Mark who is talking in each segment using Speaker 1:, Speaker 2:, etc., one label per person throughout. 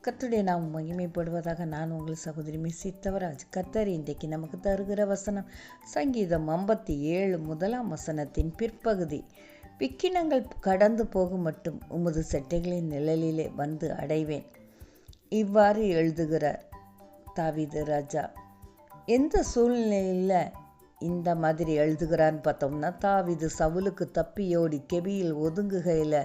Speaker 1: கர்த்தருடைய நாம் மகிமைப்படுவதாக. நான் உங்கள் சகோதரி மிஸ் சித்தவராஜ். கர்த்தர் இன்றைக்கு நமக்கு தருகிற வசனம் சங்கீதம் 57 முதலாம் வசனத்தின் பிற்பகுதி. விக்கினங்கள் கடந்து போகும் மட்டும் உமது செட்டைகளின் நிழலிலே வந்து அடைவேன். இவ்வாறு எழுதுகிறார் தாவீது ராஜா. எந்த சூழ்நிலையில் இந்த மாதிரி எழுதுகிறான்னு பார்த்தோம்னா, தாவீது சவுலுக்கு தப்பியோடி கெபியில் ஒதுங்குகையில்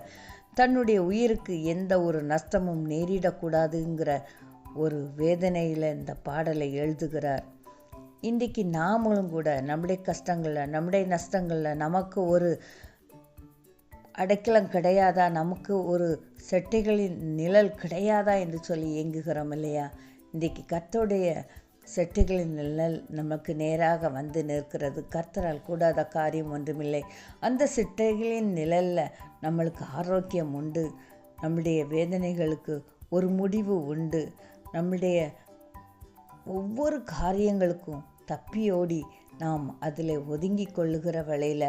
Speaker 1: தன்னுடைய உயிருக்கு எந்த ஒரு நஷ்டமும் நேரிடக்கூடாதுங்கிற ஒரு வேதனையில் இந்த பாடலை எழுதுகிறார். இன்றைக்கி நாமளும் கூட நம்முடைய கஷ்டங்களில், நம்முடைய நஷ்டங்களில் நமக்கு ஒரு அடைக்கலம் கிடையாதா, நமக்கு ஒரு செட்டைகளின் நிழல் கிடையாதா என்று சொல்லி ஏங்குகிறோம் இல்லையா? இன்றைக்கி கர்த்தருடைய செட்டைகளின் நிழல் நமக்கு நேராக வந்து நிற்கிறது. கர்த்தரால் கூடாத காரியம் ஒன்றுமில்லை. அந்த செட்டைகளின் நிழலில் நம்மளுக்கு ஆரோக்கியம் உண்டு. நம்முடைய வேதனைகளுக்கு ஒரு முடிவு உண்டு. நம்முடைய ஒவ்வொரு காரியங்களுக்கும் தப்பியோடி நாம் அதில் ஒதுங்கி கொள்ளுகிற வேளையில்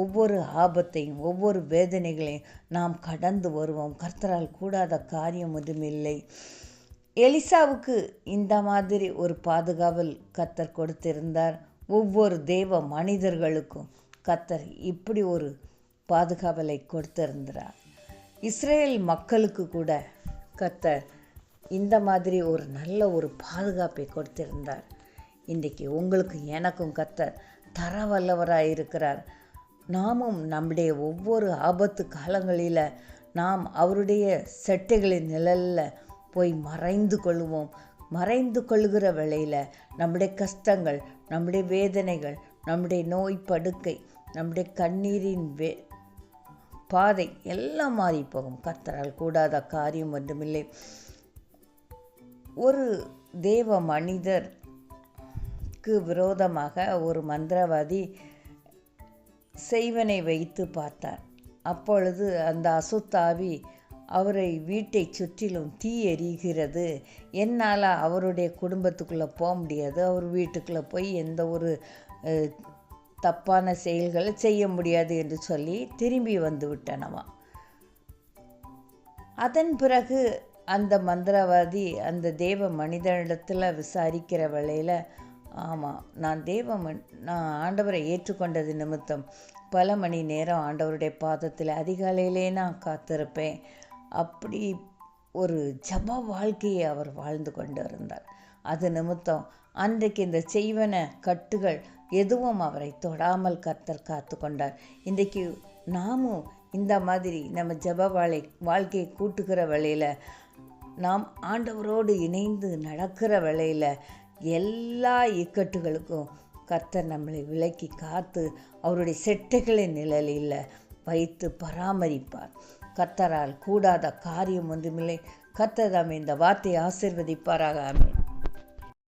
Speaker 1: ஒவ்வொரு ஆபத்தையும் ஒவ்வொரு வேதனைகளையும் நாம் கடந்து வருவோம். கர்த்தரால் கூடாத காரியம் ஒன்றுமில்லை. எலிசாவுக்கு இந்த மாதிரி ஒரு பாதுகாவல் கர்த்தர் கொடுத்திருந்தார். ஒவ்வொரு தேவ மனிதர்களுக்கும் கர்த்தர் இப்படி ஒரு பாதுகாவலை கொடுத்திருந்தார். இஸ்ரேல் மக்களுக்கு கூட கர்த்தர் இந்த மாதிரி ஒரு நல்ல ஒரு பாதுகாப்பை கொடுத்திருந்தார். இன்றைக்கி உங்களுக்கு எனக்கும் கர்த்தர் தர வல்லவராக இருக்கிறார். நாமும் நம்முடைய ஒவ்வொரு ஆபத்து காலங்களில் நாம் அவருடைய செட்டைகளின் நிழலில் போய் மறைந்து கொள்வோம். மறைந்து கொள்கிற வேளையில் நம்முடைய கஷ்டங்கள், நம்முடைய வேதனைகள், நம்முடைய நோய் படுக்கை, நம்முடைய கண்ணீரின் பாதை எல்லாம் மாறி போகும். கர்த்தரால் கூடாத காரியம் ஒன்றுமில்லை. ஒரு தேவ மனிதருக்கு விரோதமாக ஒரு மந்திரவாதி செய்வனை வைத்து பார்த்தார். அப்பொழுது அந்த அசுத்தாவி அவரை வீட்டை சுற்றிலும் தீ எரிகிறது, என்னால் அவருடைய குடும்பத்துக்குள்ளே போக முடியாது, அவர் வீட்டுக்குள்ளே போய் எந்த ஒரு தப்பான செயல்களை செய்ய முடியாது என்று சொல்லி திரும்பி வந்து விட்டனவா. அதன் பிறகு அந்த மந்திரவாதி அந்த தேவ மனிதனிடத்தில் விசாரிக்கிற வேளையில், ஆமாம், நான் ஆண்டவரை ஏற்றுக்கொண்டது நிமித்தம் பல மணி நேரம் ஆண்டவருடைய பாதத்தில் அதிகாலையிலே நான் காத்திருப்பேன். அப்படி ஒரு ஜப வாழ்க்கையை அவர் வாழ்ந்து கொண்டு இருந்தார். அது நிமித்தம் அன்றைக்கு இந்த செய்வன கட்டுகள் எதுவும் அவரை தொடாமல் கர்த்தர் காத்து கொண்டார். இன்றைக்கு நாமும் இந்த மாதிரி நம்ம ஜப வாழ்க்கையை கூட்டுகிற வேளையில், நாம் ஆண்டவரோடு இணைந்து நடக்கிற வேளையில் எல்லா இக்கட்டுகளுக்கும் கர்த்தர் நம்மளை விலக்கி காத்து அவருடைய செட்டைகளின் நிழலில் வைத்து பராமரிப்பார். கர்த்தரால் கூடாத காரியம் ஒன்றுமில்லை. கர்த்தர் தாமே இந்த வார்த்தையை ஆசீர்வதிப்பாராக. ஆமென்.